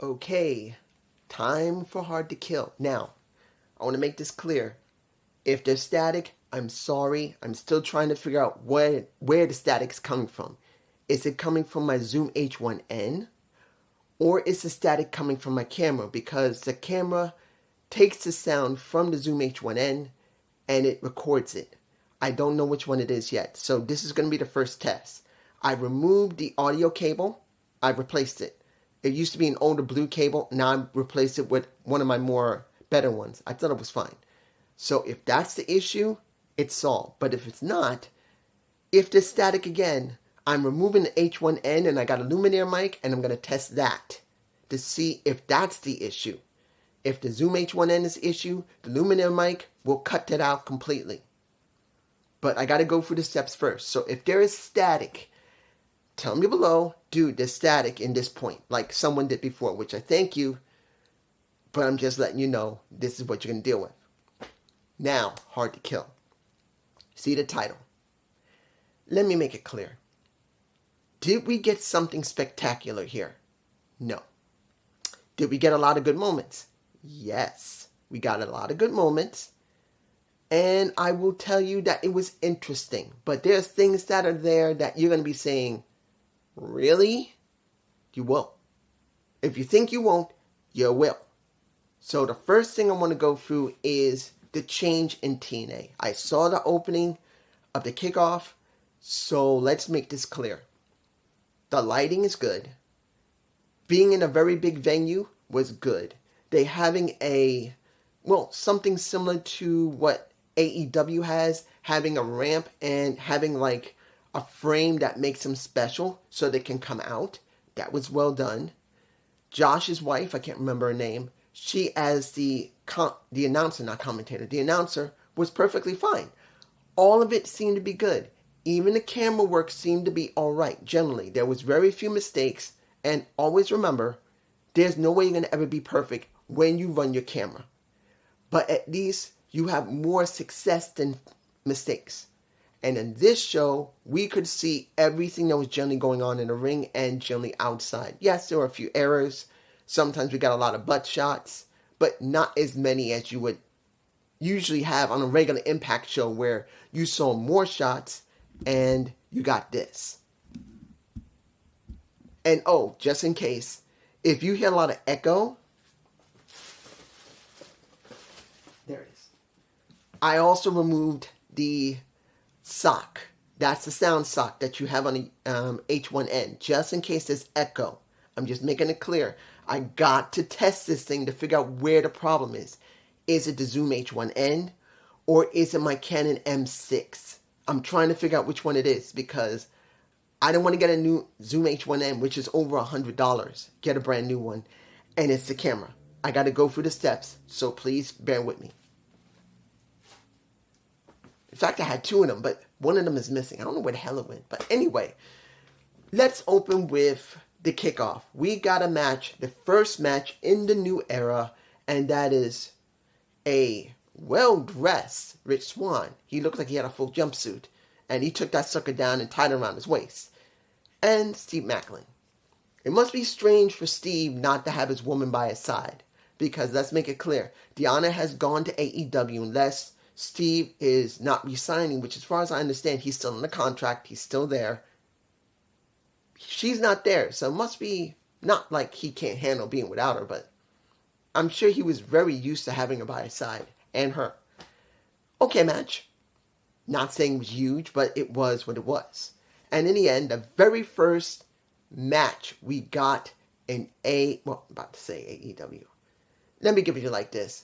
Okay, time for Hard to Kill. Now, I want to make this clear. If there's static, I'm sorry. I'm still trying to figure out where the static's coming from. Is it coming from my Zoom H1N? Or is the static coming from my camera? Because the camera takes the sound from the Zoom H1N and it records it. I don't know which one it is yet. So this is going to be the first test. I removed the audio cable. I replaced it. It used to be an older blue cable. Now I replaced it with one of my more better ones. I thought it was fine. So if that's the issue, it's solved. But if it's not, if there's static again, I'm removing the H1N and I got a luminaire mic and I'm going to test that to see if that's the issue. If the Zoom H1N is the issue, the luminaire mic will cut that out completely. But I got to go through the steps first. So if there is static, tell me below, dude, there's static in this point, like someone did before, which I thank you, but I'm just letting you know this is what you're going to deal with. Now, Hard to Kill. See the title. Let me make it clear. Did we get something spectacular here? No. Did we get a lot of good moments? Yes. We got a lot of good moments. And I will tell you that it was interesting. But there's things that are there that you're going to be saying, really? You won't. If you think you won't, you will. So the first thing I want to go through is the change in TNA. I saw the opening of the kickoff, so let's make this clear. The lighting is good. Being in a very big venue was good. They having something similar to what AEW has, having a ramp and having like a frame that makes them special so they can come out. That was well done. Josh's wife, I can't remember her name, she as the announcer, not commentator, the announcer was perfectly fine. All of it seemed to be good. Even the camera work seemed to be all right, generally. There was very few mistakes, and always remember, there's no way you're going to ever be perfect when you run your camera. But at least you have more success than mistakes. And in this show, we could see everything that was generally going on in the ring and generally outside. Yes, there were a few errors. Sometimes we got a lot of butt shots, but not as many as you would usually have on a regular Impact show where you saw more shots and you got this. And just in case, if you hear a lot of echo, there it is. I also removed the sock. That's the sound sock that you have on the H1N, just in case there's echo. I'm just making it clear. I got to test this thing to figure out where the problem is. Is it the Zoom H1N or is it my Canon M6? I'm trying to figure out which one it is because I don't want to get a new Zoom H1N, which is over $100. Get a brand new one. And it's the camera. I got to go through the steps, so please bear with me. In fact, I had two of them, but one of them is missing. I don't know where the hell it went. But anyway, let's open with the kickoff. We got a match, the first match in the new era, and that is a well-dressed Rich Swann. He looked like he had a full jumpsuit, and he took that sucker down and tied it around his waist. And Steve Macklin. It must be strange for Steve not to have his woman by his side, because let's make it clear, Deanna has gone to AEW unless Steve is not re-signing, which as far as I understand, he's still in the contract, he's still there. She's not there, so it must be not like he can't handle being without her, but I'm sure he was very used to having her by his side, and her. Okay, match. Not saying it was huge, but it was what it was. And in the end, the very first match we got in I'm about to say AEW. Let me give it to you like this.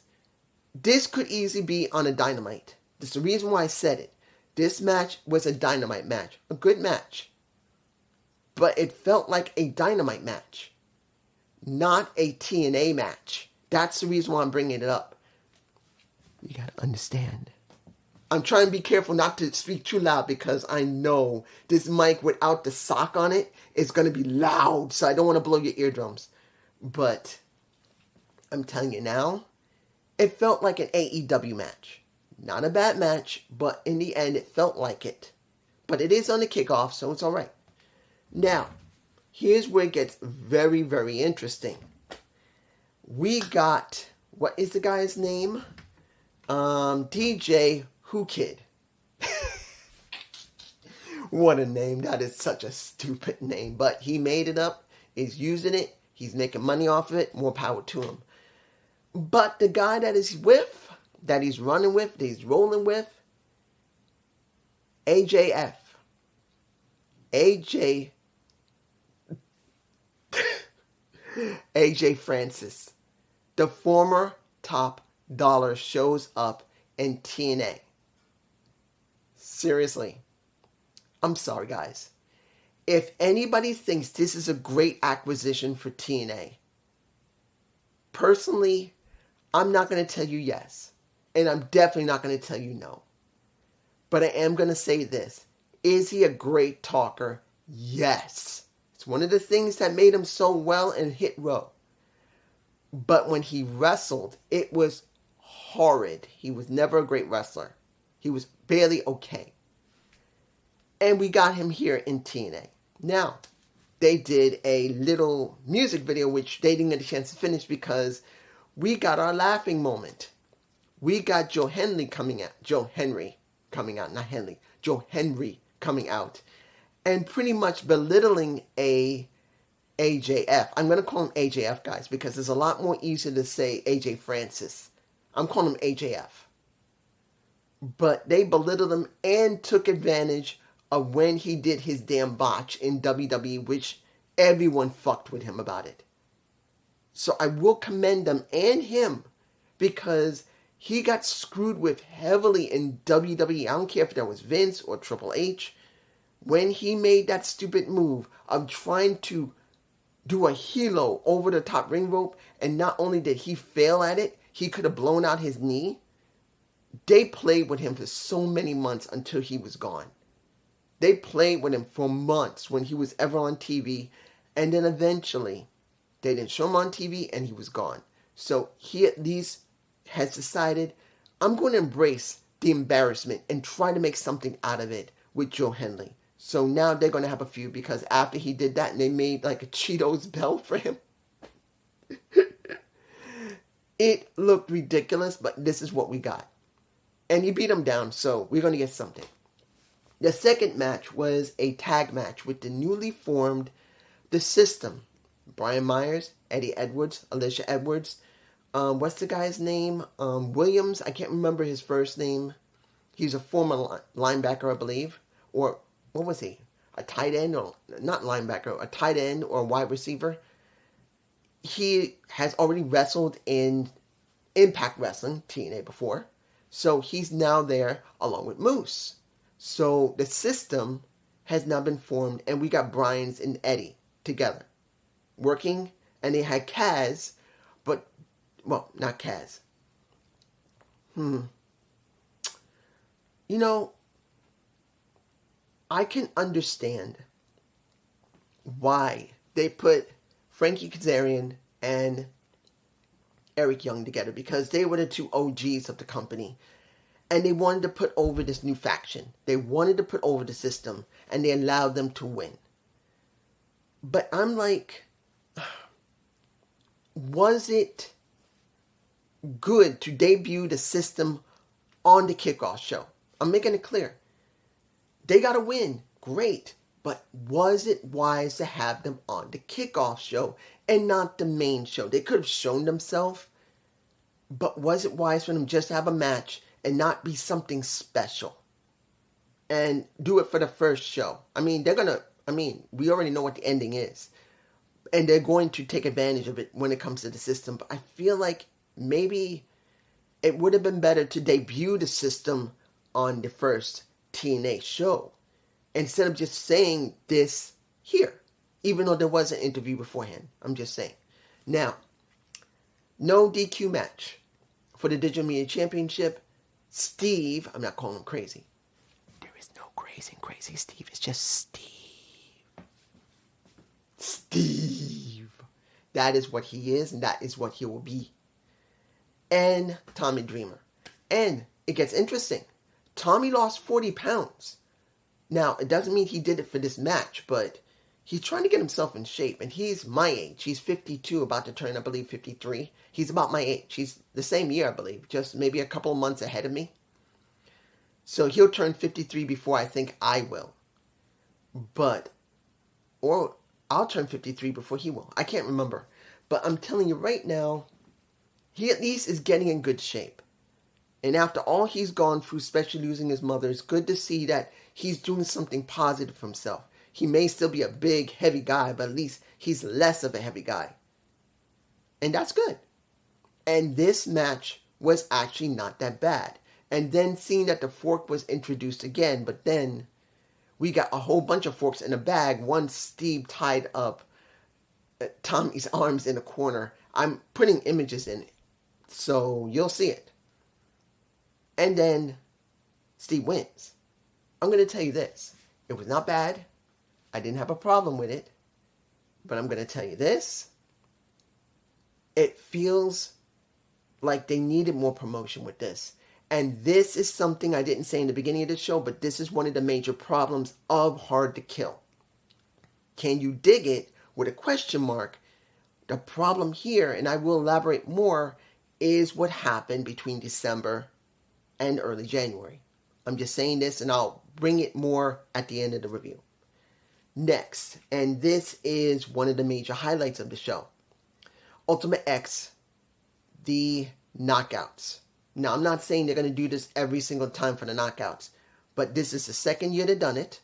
This could easily be on a Dynamite. That's the reason why I said it. This match was a Dynamite match. A good match. But it felt like a Dynamite match. Not a TNA match. That's the reason why I'm bringing it up. You gotta understand. I'm trying to be careful not to speak too loud because I know this mic without the sock on it is going to be loud. So I don't want to blow your eardrums. But I'm telling you now, it felt like an AEW match. Not a bad match, but in the end it felt like it. But it is on the kickoff, so it's alright. Now, here's where it gets very, very interesting. we got, what is the guy's name? DJ Who Kid. What a name. That is such a stupid name. But he made it up. He's using it. He's making money off of it. More power to him. But the guy that he's with, that he's running with, that he's rolling with, AJF. AJ Francis, the former top dollar, shows up in TNA. Seriously. I'm sorry, guys. If anybody thinks this is a great acquisition for TNA, personally, I'm not going to tell you yes. And I'm definitely not going to tell you no. But I am going to say this. Is he a great talker? Yes. It's one of the things that made him so well in Hit Row. But when he wrestled, it was horrid. He was never a great wrestler. He was barely okay. And we got him here in TNA. Now, they did a little music video, which they didn't get a chance to finish because we got our laughing moment. We got Joe Henry coming out, and pretty much belittling AJF. I'm going to call him AJF, guys, because it's a lot more easier to say AJ Francis. I'm calling him AJF. But they belittled him and took advantage of when he did his damn botch in WWE, which everyone fucked with him about it. So I will commend them and him because he got screwed with heavily in WWE. I don't care if that was Vince or Triple H. When he made that stupid move of trying to do a helo over the top ring rope, and not only did he fail at it, he could have blown out his knee. They played with him for so many months until he was gone. They played with him for months when he was ever on TV, and then eventually they didn't show him on TV and he was gone. So he at least has decided, I'm going to embrace the embarrassment and try to make something out of it with Joe Henley. So now they're going to have a feud because after he did that and they made like a Cheetos belt for him, it looked ridiculous, but this is what we got. And he beat him down, so we're going to get something. The second match was a tag match with the newly formed The System. Brian Myers, Eddie Edwards, Alicia Edwards. What's the guy's name? Williams. I can't remember his first name. He's a former linebacker, I believe. Or what was he? A tight end? Or not linebacker. A tight end or a wide receiver. He has already wrestled in Impact Wrestling, TNA, before. So he's now there along with Moose. So the System has now been formed, and we got Brian's and Eddie together working, and they had Kaz, but, well, not Kaz. You know, I can understand why they put Frankie Kazarian and Eric Young together, because they were the two OGs of the company. And they wanted to put over this new faction. They wanted to put over the System, and they allowed them to win. But I'm like, was it good to debut the System on the kickoff show? I'm making it clear. They got to win. Great. But was it wise to have them on the kickoff show and not the main show? They could have shown themselves. But was it wise for them just to have a match and not be something special? And do it for the first show. I mean, we already know what the ending is. And they're going to take advantage of it when it comes to the System. But I feel like maybe it would have been better to debut the System on the first TNA show, instead of just saying this here. Even though there was an interview beforehand. I'm just saying. Now, no DQ match for the Digital Media Championship. Steve, I'm not calling him crazy. There is no crazy Steve. It's just Steve. Steve. That is what he is, and that is what he will be. And Tommy Dreamer. And it gets interesting. Tommy lost 40 pounds. Now, it doesn't mean he did it for this match, but he's trying to get himself in shape, and he's my age. He's 52, about to turn, I believe, 53. He's about my age. He's the same year, I believe, just maybe a couple of months ahead of me. So he'll turn 53 before I think I will. Or I'll turn 53 before he will. I can't remember. But I'm telling you right now, he at least is getting in good shape. And after all he's gone through, especially losing his mother, it's good to see that he's doing something positive for himself. He may still be a big, heavy guy, but at least he's less of a heavy guy. And that's good. And this match was actually not that bad. And then seeing that the fork was introduced again, but then we got a whole bunch of forks in a bag. One Steve tied up Tommy's arms in a corner. I'm putting images in it, so you'll see it. And then Steve wins. I'm going to tell you this. It was not bad. I didn't have a problem with it. But I'm going to tell you this. It feels like they needed more promotion with this. And this is something I didn't say in the beginning of the show, but this is one of the major problems of Hard to Kill. Can you dig it with a question mark? The problem here, and I will elaborate more, is what happened between December and early January. I'm just saying this, and I'll bring it more at the end of the review. Next, and this is one of the major highlights of the show, Ultimate X, the knockouts. Now, I'm not saying they're going to do this every single time for the knockouts, but this is the second year they've done it,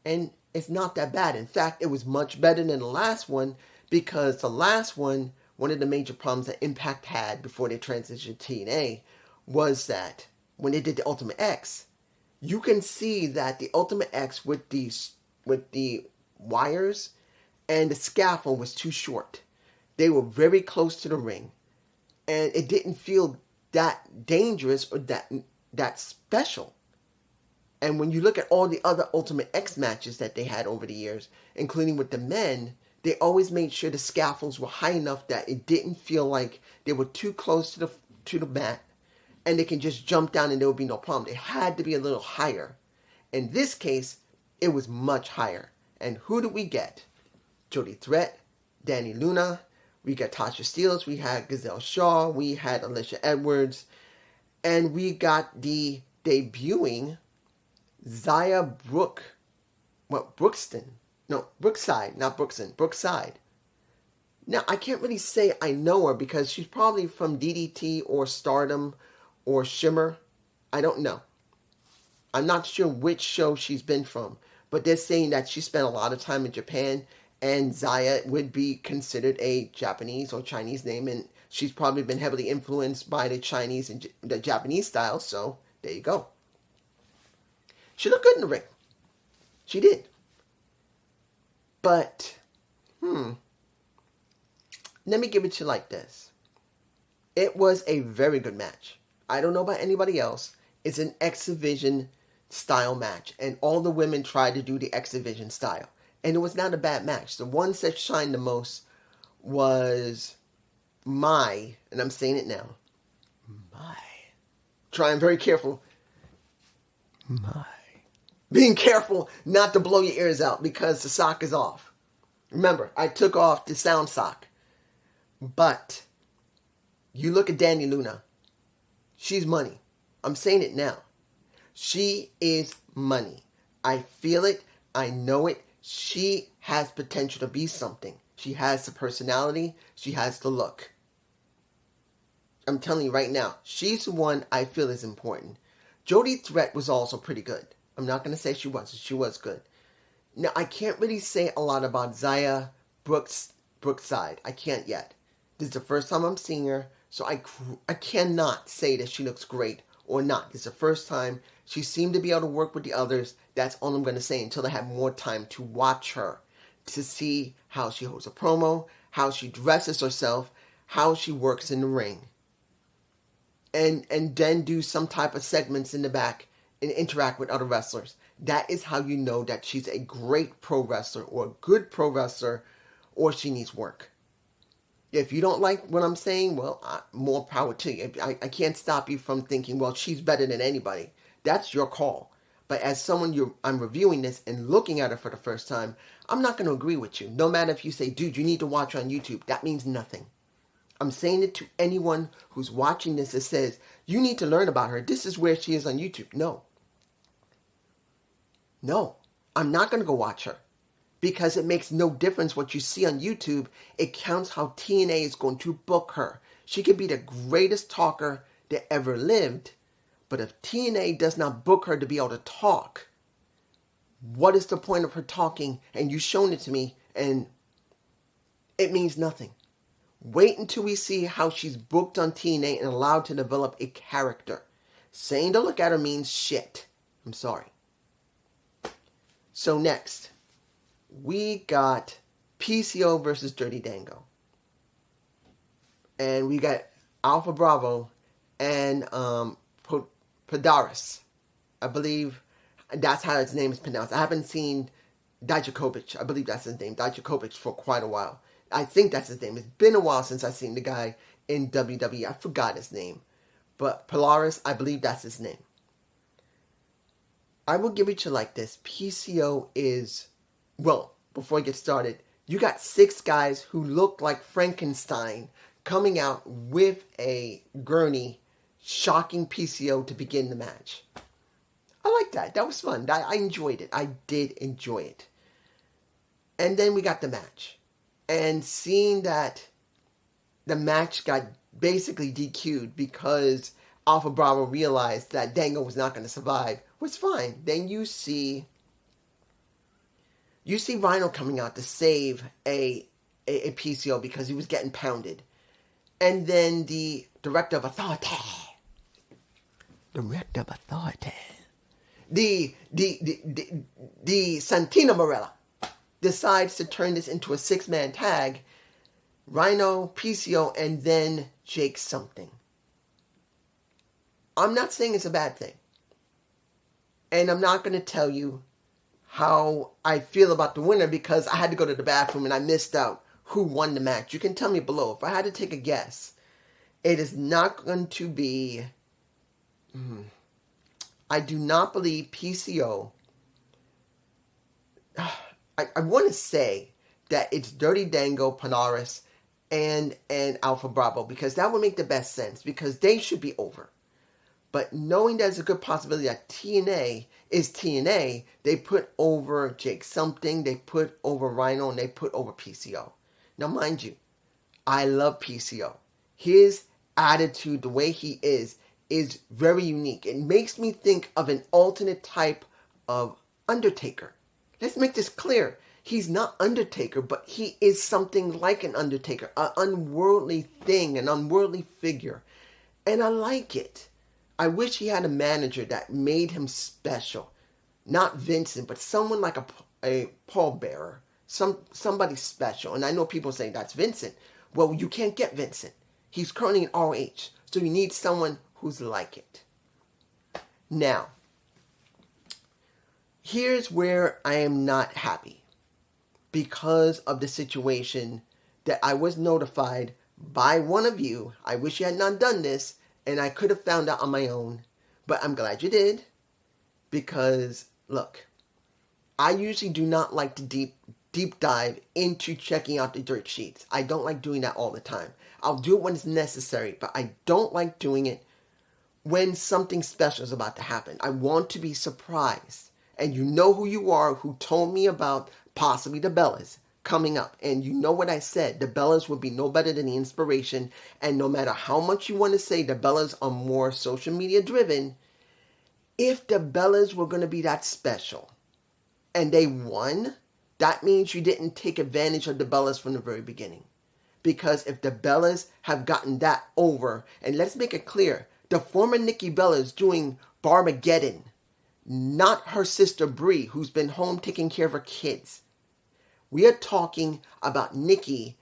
and it's not that bad. In fact, it was much better than the last one, because the last one of the major problems that Impact had before they transitioned to TNA was that when they did the Ultimate X, you can see that the Ultimate X with the wires and the scaffold was too short. They were very close to the ring, and it didn't feel that dangerous or that special. And when you look at all the other Ultimate X matches that they had over the years, including with the men, they always made sure the scaffolds were high enough that it didn't feel like they were too close to the mat and they can just jump down and there would be no problem. They had to be a little higher. In this case, it was much higher. And who did we get? Jody Threat, Danny Luna, we got Tasha Steelz, we had Gazelle Shaw, we had Alicia Edwards, and we got the debuting Zaya Brookside, not Brookson, Brookside. Now, I can't really say I know her because she's probably from DDT or Stardom or Shimmer. I don't know. I'm not sure which show she's been from, but they're saying that she spent a lot of time in Japan, and Zaya would be considered a Japanese or Chinese name, and she's probably been heavily influenced by the Chinese and the Japanese style, so there you go. She looked good in the ring. She did. But, let me give it to you like this. It was a very good match. I don't know about anybody else. It's an X Division style match, and all the women tried to do the X Division style. And it was not a bad match. The ones that shined the most was and I'm saying it now, trying very careful, being careful not to blow your ears out because the sock is off. Remember, I took off the sound sock. But you look at Danny Luna. She's money. I'm saying it now. She is money. I feel it. I know it. She has potential to be something. She has the personality. She has the look. I'm telling you right now, she's the one I feel is important. Jody Threat was also pretty good. I'm not going to say she wasn't. She was good. Now, I can't really say a lot about Zaya Brookside. I can't yet. This is the first time I'm seeing her, so I cannot say that she looks great or not. It's the first time. She seemed to be able to work with the others. That's all I'm going to say until I have more time to watch her, to see how she holds a promo, how she dresses herself, how she works in the ring. And then do some type of segments in the back and interact with other wrestlers. That is how you know that she's a great pro wrestler or a good pro wrestler, or she needs work. If you don't like what I'm saying, well, more power to you. I can't stop you from thinking, well, she's better than anybody. That's your call. But as someone I'm reviewing this and looking at it for the first time, I'm not going to agree with you. No matter if you say, dude, you need to watch her on YouTube. That means nothing. I'm saying it to anyone who's watching this that says, you need to learn about her. This is where she is on YouTube. No. No. I'm not going to go watch her. Because it makes no difference what you see on YouTube. It counts how TNA is going to book her. She could be the greatest talker that ever lived. But if TNA does not book her to be able to talk, what is the point of her talking and you shown it to me and it means nothing? Wait until we see how she's booked on TNA and allowed to develop a character. Saying to look at her means shit. I'm sorry. So next, we got PCO versus Dirty Dango. And we got Alpha Bravo and Podaris. I believe that's how his name is pronounced. I haven't seen Dijakovic. I believe that's his name, Dijakovic, for quite a while. I think that's his name. It's been a while since I've seen the guy in WWE. I forgot his name. But Polaris, I believe that's his name. I will give it to you like this. PCO is, well, before I get started, you got 6 guys who look like Frankenstein coming out with a gurney, shocking PCO to begin the match. I like that. That was fun. I enjoyed it. I did enjoy it. And then we got the match. And seeing that the match got basically DQ'd because Alpha Bravo realized that Dango was not going to survive was fine. Then you see Rhino coming out to save a PCO because he was getting pounded. And then the Director of Authority, the Santino Morella decides to turn this into a 6-man tag. Rhino, PCO, and then Jake something. I'm not saying it's a bad thing. And I'm not going to tell you how I feel about the winner because I had to go to the bathroom and I missed out who won the match. You can tell me below. If I had to take a guess, it is not going to be... I do not believe PCO... I want to say that it's Dirty Dango, Panaris, and Alpha Bravo because that would make the best sense because they should be over. But knowing there's a good possibility that TNA is TNA, they put over Jake something, they put over Rhino, and they put over PCO. Now, mind you, I love PCO. His attitude, the way he is very unique. It makes me think of an alternate type of Undertaker. Let's make this clear. He's not Undertaker, but he is something like an Undertaker, an unworldly thing, an unworldly figure. And I like it. I wish he had a manager that made him special. Not Vincent, but someone like a pallbearer. Somebody special. And I know people say that's Vincent. Well, you can't get Vincent. He's currently in ROH. So you need someone who's like it. Now, here's where I am not happy. Because of the situation that I was notified by one of you. I wish you had not done this. And I could have found out on my own. But I'm glad you did. Because, look, I usually do not like to deep dive into checking out the dirt sheets. I don't like doing that all the time. I'll do it when it's necessary. But I don't like doing it when something special is about to happen. I want to be surprised. And you know who you are who told me about possibly the Bellas coming up. And you know what I said. The Bellas would be no better than the Inspiration. And no matter how much you want to say the Bellas are more social media driven, if the Bellas were going to be that special and they won, that means you didn't take advantage of the Bellas from the very beginning. Because if the Bellas have gotten that over, and let's make it clear, the former Nikki Bella is doing Barmageddon, not her sister Brie, who's been home taking care of her kids. We are talking about Nikki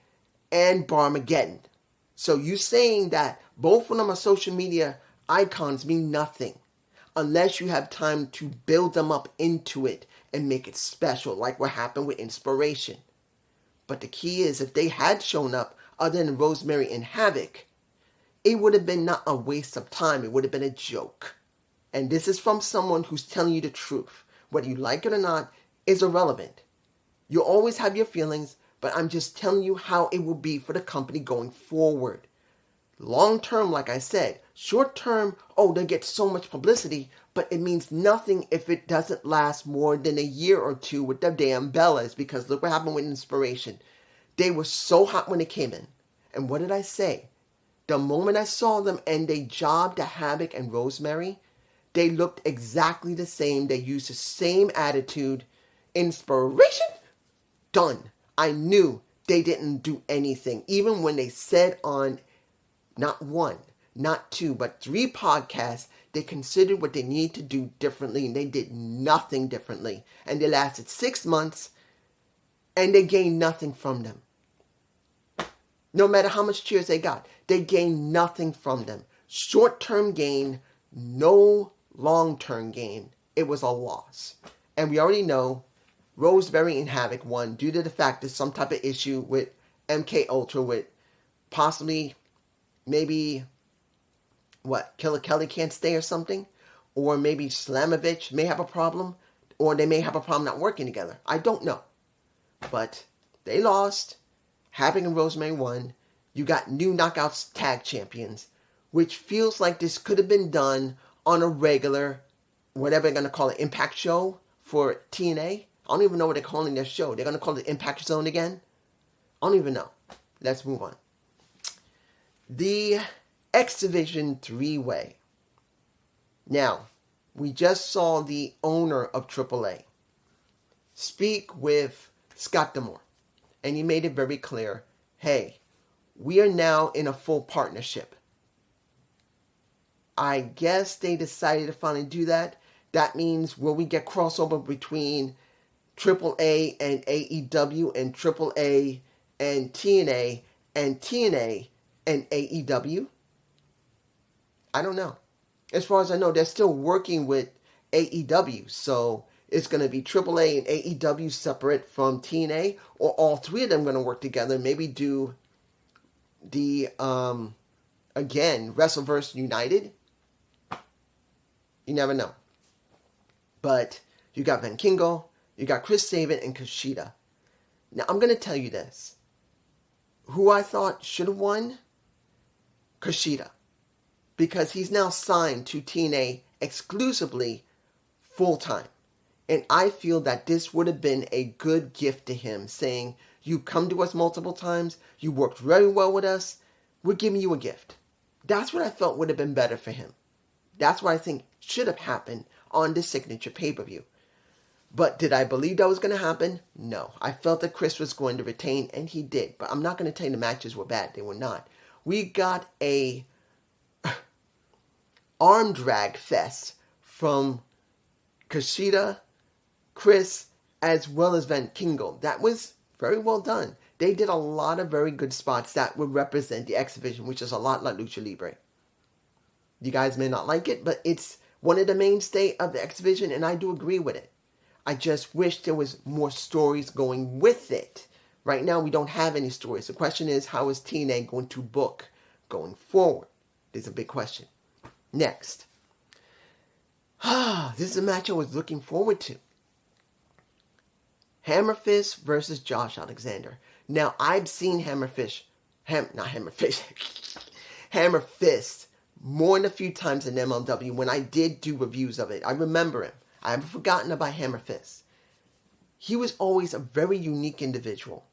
and Barmageddon. So you saying that both of them are social media icons mean nothing unless you have time to build them up into it and make it special, like what happened with Inspiration. But the key is, if they had shown up other than Rosemary and Havoc, it would have been not a waste of time. It would have been a joke. and this is from someone who's telling you the truth, whether you like it or not, is irrelevant. You'll always have your feelings, but I'm just telling you how it will be for the company going forward. Long term, like I said. Short term, they get so much publicity, but it means nothing if it doesn't last more than a year or two with the damn Bellas, because look what happened with Inspiration. They were so hot when they came in. And what did I say? The moment I saw them and they jobbed to Havoc and Rosemary, they looked exactly the same. They used the same attitude. Inspiration? Done. I knew they didn't do anything. Even when they said on not one, not two, but 3 podcasts, they considered what they needed to do differently, and they did nothing differently. And they lasted 6 months, and they gained nothing from them. No matter how much cheers they got, they gained nothing from them. Short-term gain, no long-term gain. It was a loss. And we already know Rosemary and Havoc won due to the fact there's some type of issue with MK Ultra, with possibly, maybe, Killer Kelly can't stay or something? Or maybe Slamovich may have a problem? Or they may have a problem not working together. I don't know. But they lost. Havoc and Rosemary won. You got new Knockouts tag champions, which feels like this could have been done on a regular, whatever they're going to call it, Impact show for TNA. I don't even know what they're calling their show. They're going to call it Impact Zone again? I don't even know. Let's move on. The X Division 3-Way. Now, we just saw the owner of AAA speak with Scott D'Amore, and he made it very clear, hey, we are now in a full partnership. I guess they decided to finally do that. That means, will we get crossover between AAA and AEW, and AAA and TNA, and TNA and AEW? I don't know. As far as I know, they're still working with AEW, so it's going to be AAA and AEW separate from TNA, or all 3 of them going to work together, maybe do the, again, Wrestleverse United. You never know. But you got Van Kingo, you got Chris Sabin, and Kushida. Now, I'm going to tell you this. Who I thought should have won? Kushida. Because he's now signed to TNA exclusively full-time. And I feel that this would have been a good gift to him, saying, you come to us multiple times, you worked very well with us, we're giving you a gift. That's what I felt would have been better for him. That's what I think should have happened on the signature pay-per-view. But did I believe that was going to happen? No. I felt that Chris was going to retain, and he did. But I'm not going to tell you the matches were bad. They were not. We got a arm drag fest from Kushida, Chris, as well as Van Kingo. That was very well done. They did a lot of very good spots that would represent the X Division, which is a lot like Lucha Libre. You guys may not like it, but it's one of the mainstay of the X Division, and I do agree with it. I just wish there was more stories going with it. Right now, we don't have any stories. The question is, how is TNA going to book going forward? There's a big question. Next. This is a match I was looking forward to. Hammer Fist versus Josh Alexander. Now, I've seen Hammer Fist more than a few times in MLW when I did do reviews of it. I remember him. I haven't forgotten about Hammer Fist. He was always a very unique individual.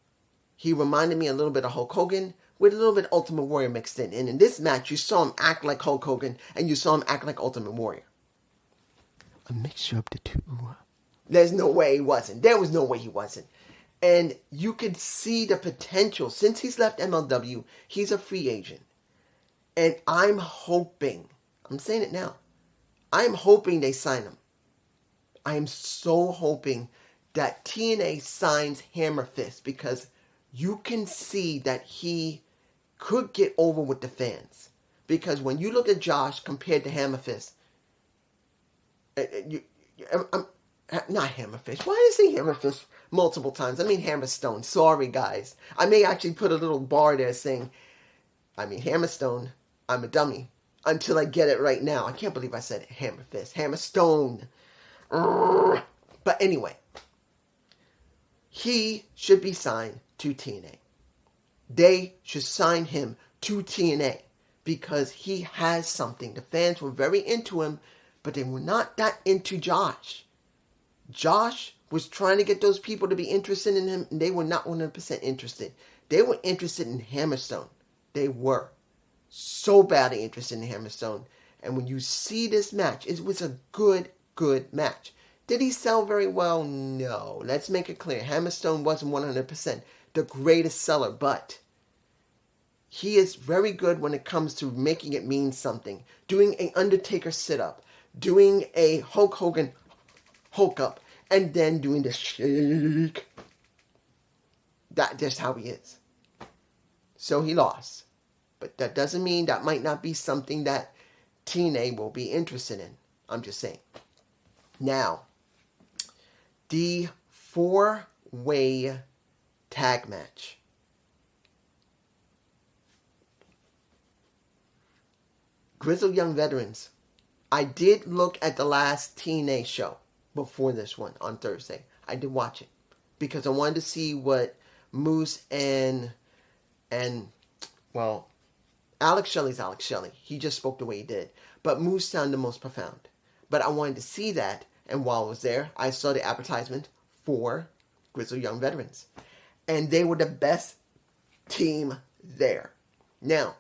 He reminded me a little bit of Hulk Hogan with a little bit of Ultimate Warrior mixed in. And in this match, you saw him act like Hulk Hogan and you saw him act like Ultimate Warrior. A mixture of the two. There's no way he wasn't. There was no way he wasn't. And you could see the potential. Since he's left MLW, he's a free agent. And I'm hoping, I'm saying it now, I'm hoping they sign him. I am so hoping that TNA signs Hammer Fist, because you can see that he could get over with the fans. Because when you look at Josh compared to Hammer Fist, not Hammer Fist. Why did I say Hammer Fist multiple times? I mean Hammer Stone. Sorry, guys. I may actually put a little bar there saying, I mean Hammer Stone, I'm a dummy. until I get it right now. I can't believe I said hammer fist. Hammer stone. But anyway, he should be signed to TNA. They should sign him to TNA because he has something. The fans were very into him, but they were not that into Josh. Josh was trying to get those people to be interested in him, and they were not 100% interested. They were interested in Hammerstone. They were so badly interested in Hammerstone. And when you see this match, it was a good match. Did he sell very well? No. Let's make it clear. Hammerstone wasn't 100% the greatest seller, but he is very good when it comes to making it mean something. Doing an Undertaker sit-up. Doing a Hulk Hogan Hulk up. And then doing the shake. That's just how he is. So he lost. But that doesn't mean that might not be something that TNA will be interested in. I'm just saying. Now, the 4-way tag match. Grizzled Young Veterans. I did look at the last TNA show before this one on Thursday. I did watch it because I wanted to see what Moose and well, Alex Shelley's Alex Shelley. He just spoke the way he did. But Moose sounded the most profound. But I wanted to see that, and while I was there, I saw the advertisement for Grizzled Young Veterans. And they were the best team there. Now,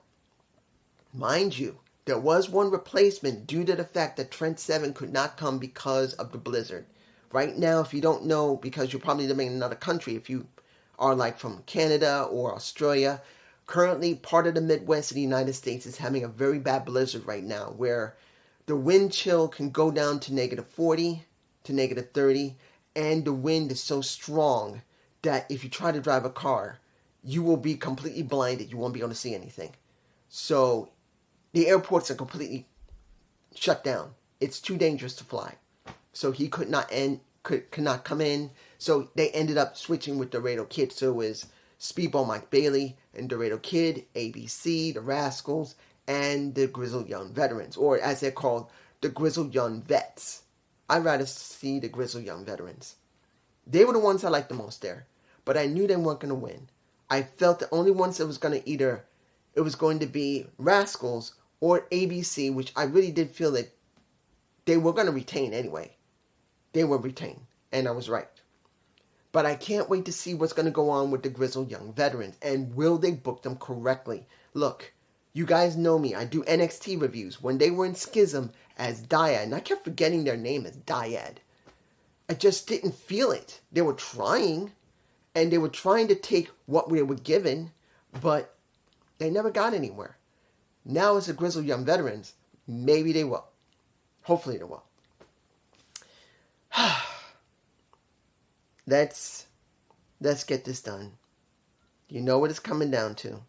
mind you, there was one replacement due to the fact that Trent Seven could not come because of the blizzard. Right now, if you don't know, because you're probably living in another country, if you are like from Canada or Australia, currently part of the Midwest of the United States is having a very bad blizzard right now where the wind chill can go down to -40 to -30, and the wind is so strong that if you try to drive a car, you will be completely blinded. You won't be able to see anything. So the airports are completely shut down. It's too dangerous to fly. So he could not come in. So they ended up switching with Dorado Kid. So it was Speedball Mike Bailey and Dorado Kid, ABC, the Rascals, and the Grizzled Young Veterans. Or as they're called, the Grizzled Young Vets. I'd rather see the Grizzled Young Veterans. They were the ones I liked the most there. But I knew they weren't going to win. I felt the only ones that was going to either, it was going to be Rascals or ABC, which I really did feel that they were going to retain anyway. They were retained, and I was right. But I can't wait to see what's going to go on with the Grizzled Young Veterans, and will they book them correctly? Look, you guys know me. I do NXT reviews. When they were in Schism as Dyad, and I kept forgetting their name as Dyad, I just didn't feel it. They were trying, and they were trying to take what we were given, but they never got anywhere. Now as the Grizzled Young Veterans, maybe they will. Hopefully they will. Let's get this done. You know what it's coming down to.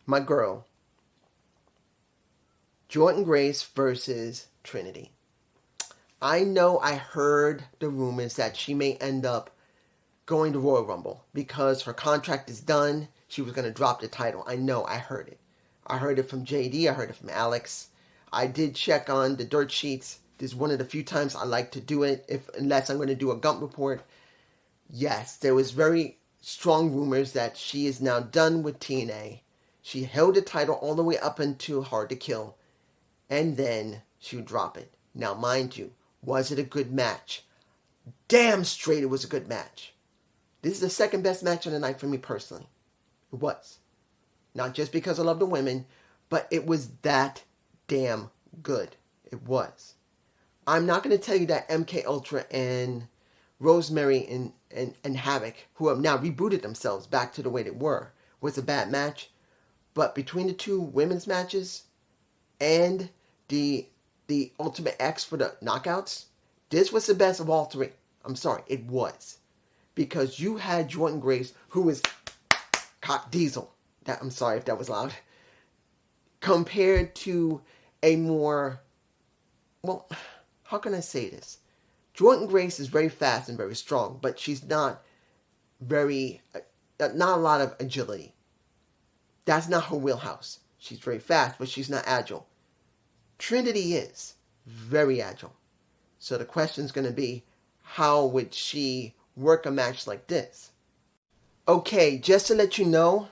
My girl. Jordynne Grace versus Trinity. I know I heard the rumors that she may end up going to Royal Rumble because her contract is done. She was going to drop the title. I know, I heard it. I heard it from JD. I heard it from Alex. I did check on the dirt sheets. This is one of the few times I like to do it, unless I'm going to do a Gump report. Yes, there was very strong rumors that she is now done with TNA. She held the title all the way up until Hard to Kill, and then she would drop it. Now, mind you, was it a good match? Damn straight it was a good match. This is the second best match of the night for me personally. It was. Not just because I love the women, but it was that damn good. It was. I'm not going to tell you that MK Ultra and Rosemary and Havoc, who have now rebooted themselves back to the way they were, was a bad match. But between the two women's matches and the Ultimate X for the knockouts, this was the best of all three. I'm sorry, it was. Because you had Jordynne Grace, who was Cock Diesel. I'm sorry if that was loud. Compared to a more, well, how can I say this? Jordynne Grace is very fast and very strong, but she's not a lot of agility. That's not her wheelhouse. She's very fast, but she's not agile. Trinity is very agile. So the question is going to be, how would she work a match like this? Okay, just to let you know,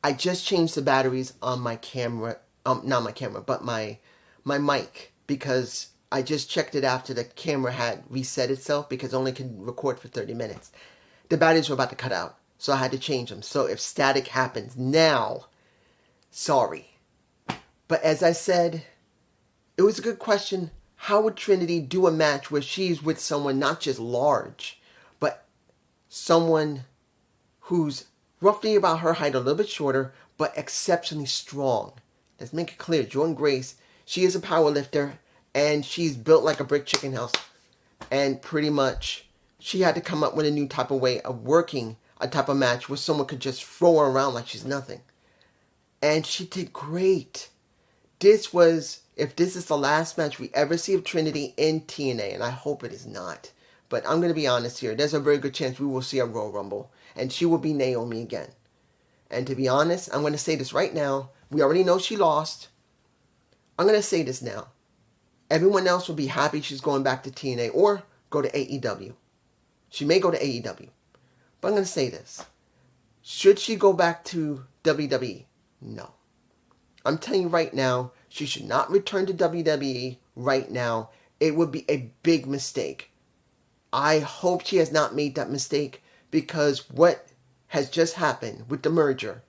I just changed the batteries on my camera, not my camera, but my mic, because I just checked it after the camera had reset itself, because it only can record for 30 minutes. The batteries were about to cut out, so I had to change them. So if static happens now, sorry. But as I said, it was a good question. How would Trinity do a match where she's with someone not just large, but someone who's roughly about her height, a little bit shorter, but exceptionally strong? Let's make it clear. Jordynne Grace, she is a power lifter, and she's built like a brick chicken house. And pretty much, she had to come up with a new type of way of working a type of match where someone could just throw her around like she's nothing. And she did great. This was, if this is the last match we ever see of Trinity in TNA, and I hope it is not, but I'm going to be honest here, there's a very good chance we will see a Royal Rumble, and she will be Naomi again. And to be honest, I'm going to say this right now. We already know she lost. I'm going to say this now. Everyone else will be happy she's going back to TNA or go to AEW. She may go to AEW. But I'm going to say this. Should she go back to WWE? No. I'm telling you right now, she should not return to WWE right now. It would be a big mistake. I hope she has not made that mistake, because what has just happened with the merger,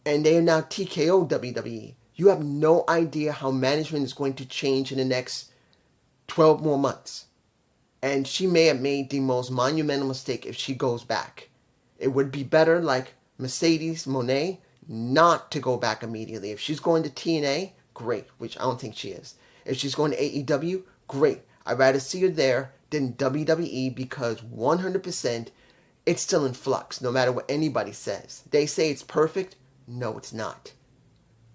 and they are now TKO WWE, you have no idea how management is going to change in the next 12 more months. And she may have made the most monumental mistake if she goes back. It would be better, like Mercedes Moné, not to go back immediately. If she's going to TNA, great, which I don't think she is. If she's going to AEW, great. I'd rather see her there than WWE, because 100% it's still in flux, no matter what anybody says. They say it's perfect. No, it's not.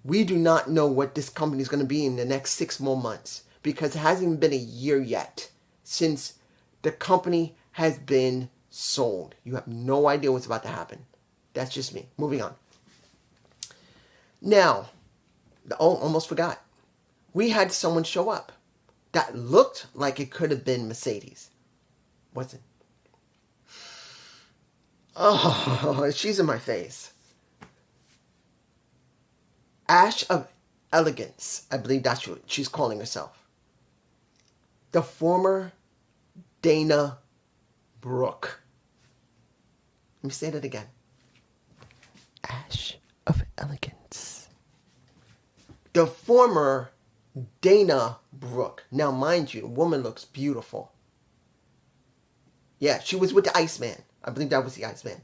We do not know what this company is going to be in the next 6 more months, because it hasn't even been a year yet since the company has been sold. You have no idea what's about to happen. That's just me. Moving on. Now, almost forgot. We had someone show up that looked like it could have been Mercedes. Wasn't. Oh, she's in my face. Ash of Elegance, I believe that's what she's calling herself. The former Dana Brooke. Let me say that again. Ash of Elegance. The former Dana Brooke. Now, mind you, the woman looks beautiful. Yeah, she was with the Iceman. I believe that was the Iceman.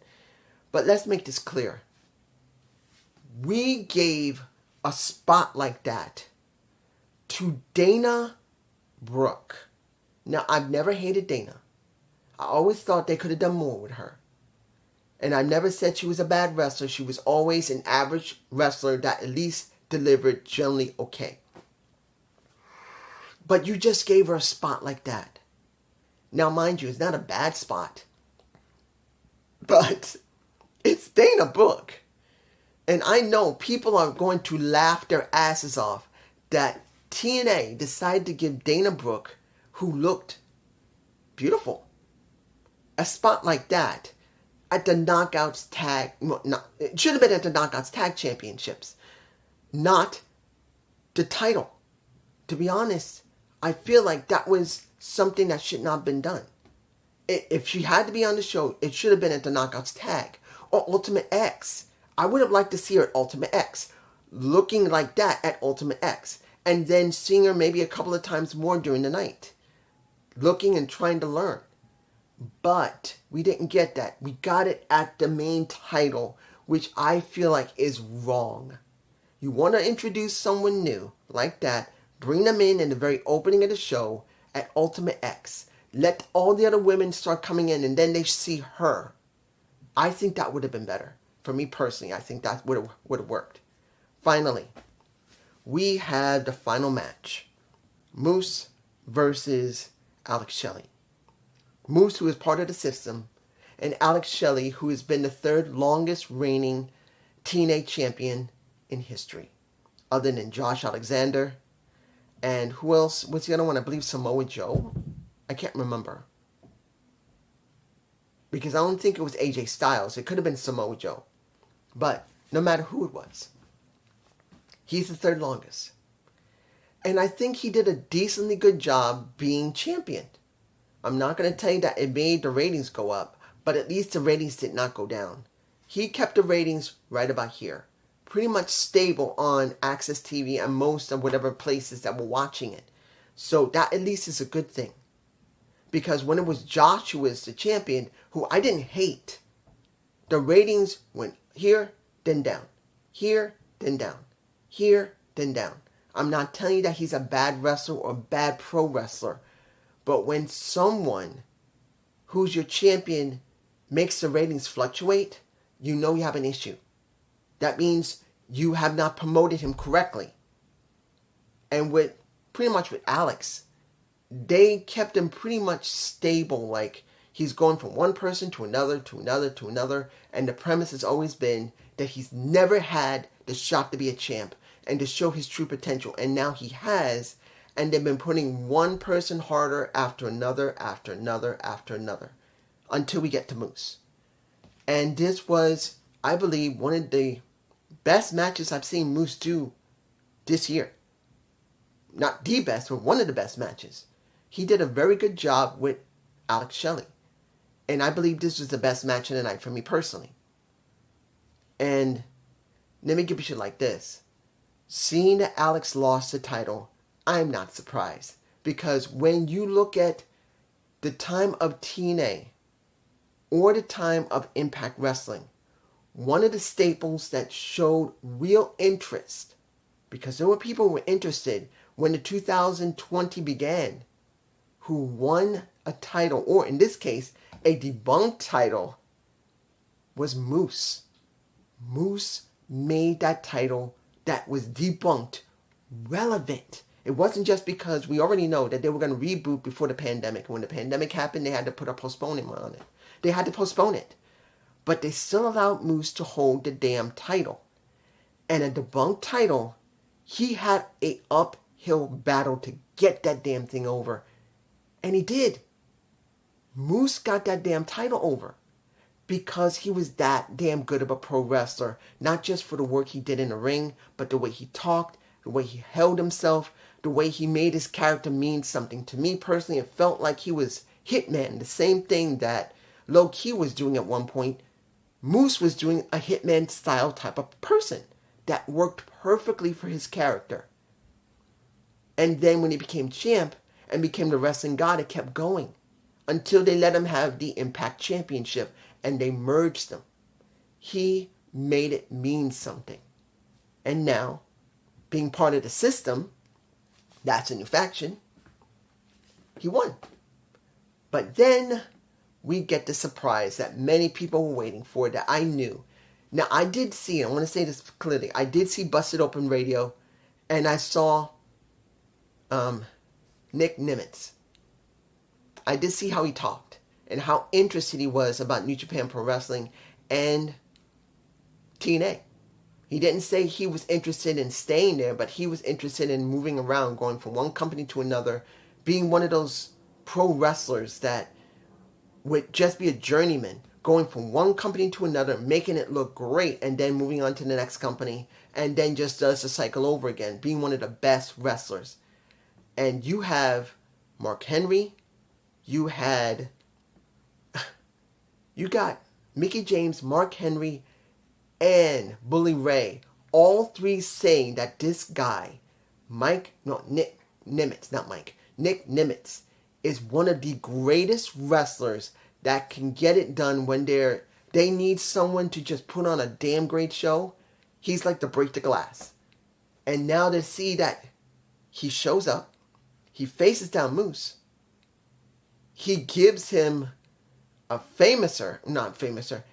But let's make this clear. We gave a spot like that to Dana Brooke. Now, I've never hated Dana. I always thought they could have done more with her. And I never said she was a bad wrestler. She was always an average wrestler that at least delivered generally okay. But you just gave her a spot like that. Now, mind you, it's not a bad spot. But it's Dana Brooke. And I know people are going to laugh their asses off that TNA decided to give Dana Brooke, who looked beautiful, a spot like that at the Knockouts Tag... Well, no, it should have been at the Knockouts Tag Championships, not the title. To be honest, I feel like that was something that should not have been done. If she had to be on the show, it should have been at the Knockouts Tag or Ultimate X. I would have liked to see her at Ultimate X, looking like that at Ultimate X, and then seeing her maybe a couple of times more during the night, looking and trying to learn. But we didn't get that. We got it at the main title, which I feel like is wrong. You want to introduce someone new like that, bring them in the very opening of the show at Ultimate X. Let all the other women start coming in, and then they see her. I think that would have been better. For me personally, I think that would have worked. Finally, we had the final match. Moose versus Alex Shelley. Moose, who is part of the system, and Alex Shelley, who has been the third longest reigning TNA champion in history, other than Josh Alexander. And who else? What's the other one? I believe Samoa Joe. I can't remember. Because I don't think it was AJ Styles. It could have been Samoa Joe. But no matter who it was, he's the third longest. And I think he did a decently good job being champion. I'm not going to tell you that it made the ratings go up, but at least the ratings did not go down. He kept the ratings right about here. Pretty much stable on Access TV and most of whatever places that were watching it. So that at least is a good thing. Because when it was Josh who was the champion, who I didn't hate, the ratings went here, then down. Here, then down. Here, then down. I'm not telling you that he's a bad wrestler or a bad pro wrestler. But when someone who's your champion makes the ratings fluctuate, you know you have an issue. That means you have not promoted him correctly. And with pretty much with Alex, they kept him pretty much stable. Like he's going from one person to another, to another, to another. And the premise has always been that he's never had the shot to be a champ and to show his true potential. And now he has. And they've been putting one person harder after another, after another, after another. Until we get to Moose. And this was, I believe, one of the best matches I've seen Moose do this year. Not the best, but one of the best matches. He did a very good job with Alex Shelley. And I believe this was the best match of the night for me personally. And let me give you shit like this. Seeing that Alex lost the title, I'm not surprised. Because when you look at the time of TNA or the time of Impact Wrestling, one of the staples that showed real interest, because there were people who were interested when the 2020 began, who won a title, or in this case, a debunked title, was Moose. Moose made that title that was debunked relevant. It wasn't just because we already know that they were going to reboot before the pandemic. When the pandemic happened, they had to put a postponement on it. They had to postpone it. But they still allowed Moose to hold the damn title. And a debunked title, he had a uphill battle to get that damn thing over. And he did. Moose got that damn title over. Because he was that damn good of a pro wrestler. Not just for the work he did in the ring, but the way he talked, the way he held himself, the way he made his character mean something. To me personally, it felt like he was Hitman. The same thing that Low Ki was doing at one point. Moose was doing a Hitman style type of person that worked perfectly for his character. And then when he became champ and became the wrestling god, it kept going until they let him have the Impact Championship and they merged them. He made it mean something. And now, being part of the system, that's a new faction, he won. But then we get the surprise that many people were waiting for, that I knew. Now, I did see, I want to say this clearly, I did see Busted Open Radio, and I saw Nick Nimitz. I did see how he talked, and how interested he was about New Japan Pro Wrestling and TNA. He didn't say he was interested in staying there, but he was interested in moving around, going from one company to another, being one of those pro wrestlers that would just be a journeyman, going from one company to another, making it look great, and then moving on to the next company, and then just does the cycle over again, being one of the best wrestlers. And you have Mark Henry, you got Mickie James, Mark Henry, and Bully Ray, all three saying that this guy, Nick Nimitz, is one of the greatest wrestlers that can get it done when they need someone to just put on a damn great show. He's like the break the glass. And now to see that he shows up, he faces down Moose, he gives him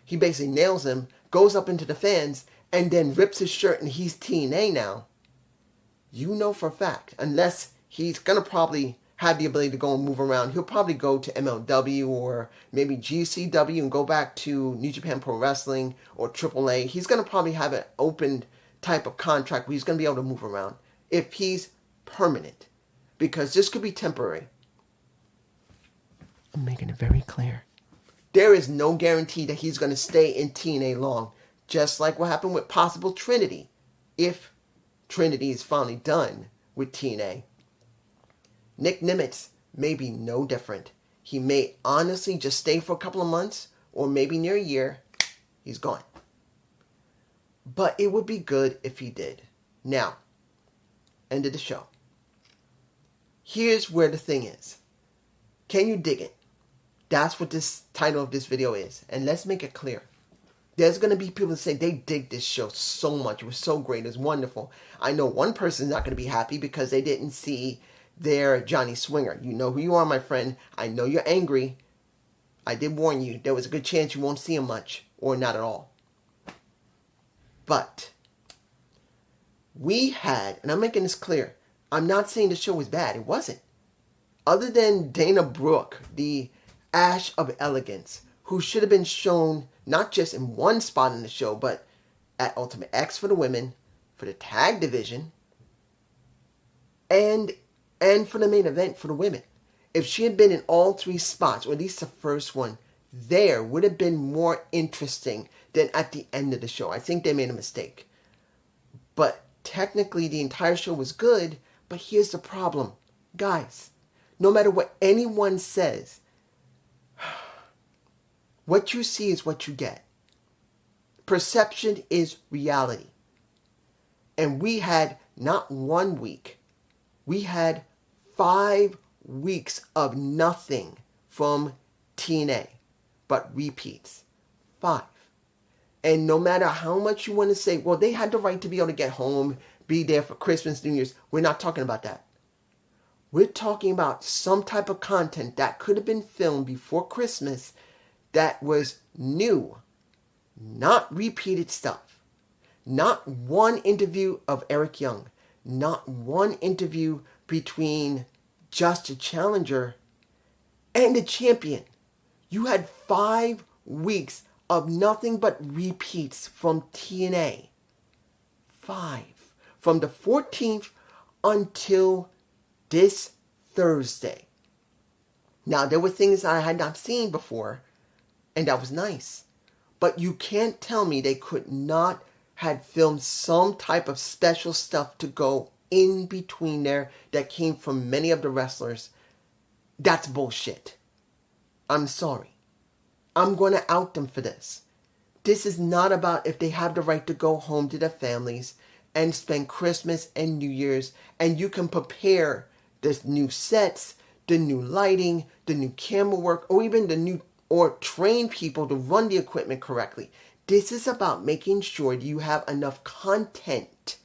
he basically nails him, goes up into the fans, and then rips his shirt and he's TNA now. You know for a fact, unless he's going to probably have the ability to go and move around. He'll probably go to MLW or maybe GCW and go back to New Japan Pro Wrestling or AAA. He's going to probably have an open type of contract where he's going to be able to move around if he's permanent, because this could be temporary. I'm making it very clear. There is no guarantee that he's going to stay in TNA long, just like what happened with possible Trinity, if Trinity is finally done with TNA. Nick Nimitz may be no different. He may honestly just stay for a couple of months, or maybe near a year. He's gone. But it would be good if he did. Now, end of the show. Here's where the thing is. Can you dig it? That's what this title of this video is. And let's make it clear. There's going to be people that say they dig this show so much. It was so great. It was wonderful. I know one person's not going to be happy because they didn't see their Johnny Swinger. You know who you are, my friend. I know you're angry. I did warn you. There was a good chance you won't see him much or not at all. But we had, and I'm making this clear, I'm not saying the show was bad. It wasn't. Other than Dana Brooke, the Ash of Elegance, who should have been shown not just in one spot in the show, but at Ultimate X for the women, for the tag division, and for the main event for the women. If she had been in all three spots, or at least the first one, there would have been more interesting than at the end of the show. I think they made a mistake. But technically the entire show was good, but here's the problem. Guys, no matter what anyone says, what you see is what you get. Perception is reality. And we had not 1 week. We had 5 weeks of nothing from TNA, but repeats. 5. And no matter how much you want to say, well, they had the right to be able to get home, be there for Christmas, New Year's. We're not talking about that. We're talking about some type of content that could have been filmed before Christmas that was new, not repeated stuff. Not one interview of Eric Young. Not one interview between Just a Challenger and the champion. You had 5 weeks of nothing but repeats from TNA. 5. From the 14th until this Thursday. Now, there were things I had not seen before, and that was nice. But you can't tell me they could not have filmed some type of special stuff to go in between there that came from many of the wrestlers. That's bullshit. I'm sorry. I'm going to out them for this. This is not about if they have the right to go home to their families and spend Christmas and New Year's, and you can prepare the new sets, the new lighting, the new camera work, or even the new, or train people to run the equipment correctly. This is about making sure you have enough content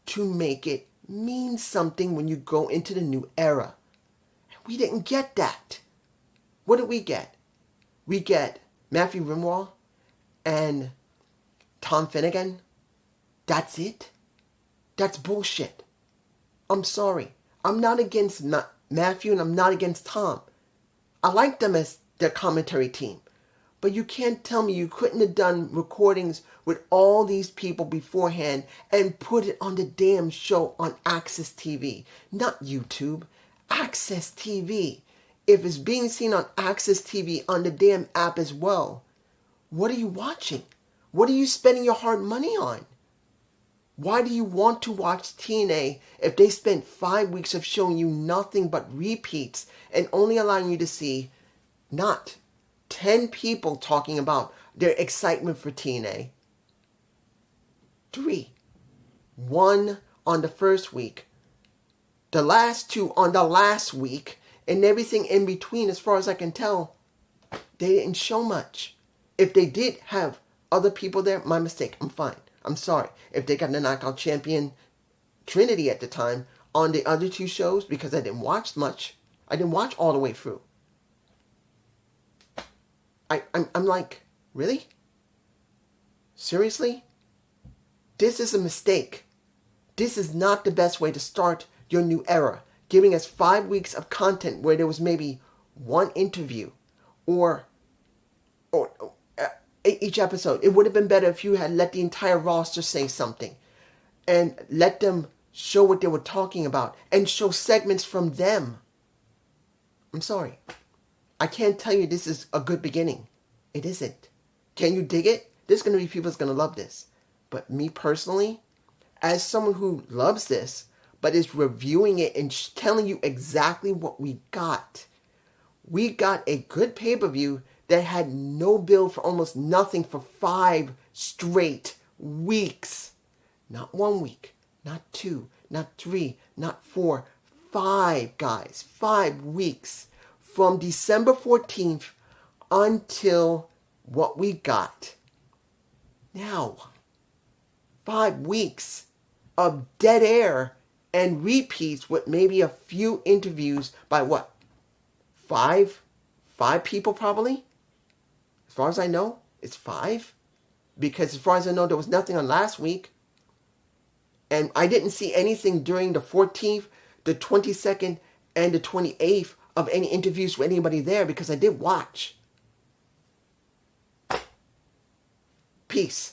to make it mean something when you go into the new era. And we didn't get that. What did we get? We get Matthew Rimwall and Tom Finnegan. That's it? That's bullshit. I'm sorry. I'm not against Matthew and I'm not against Tom. I like them as their commentary team. But you can't tell me you couldn't have done recordings with all these people beforehand and put it on the damn show on Access TV. Not YouTube. Access TV. If it's being seen on Access TV on the damn app as well, what are you watching? What are you spending your hard money on? Why do you want to watch TNA if they spent 5 weeks of showing you nothing but repeats and only allowing you to see not 10 people talking about their excitement for TNA? 3. 1 on the first week. The last 2 on the last week. And everything in between, as far as I can tell, they didn't show much. If they did have other people there, my mistake. I'm fine. I'm sorry. If they got the Knockout Champion Trinity at the time on the other 2 shows, because I didn't watch much. I didn't watch all the way through. I'm like, really? Seriously? This is a mistake. This is not the best way to start your new era. giving us 5 weeks of content where there was maybe one interview or each episode. It would have been better if you had let the entire roster say something and let them show what they were talking about and show segments from them. I'm sorry. I can't tell you this is a good beginning. It isn't. Can you dig it? There's going to be people that's going to love this. But me personally, as someone who loves this, but is reviewing it and telling you exactly what we got a good pay-per-view that had no bill for almost nothing for 5 straight weeks. Not 1 week, not 2, not 3, not 4, 5, guys. 5 weeks. From December 14th until what we got. Now, 5 weeks of dead air and repeats with maybe a few interviews by what? 5 people probably? As far as I know, it's 5. Because as far as I know, there was nothing on last week. And I didn't see anything during the 14th, the 22nd, and the 28th of any interviews with anybody there because I did watch. Peace.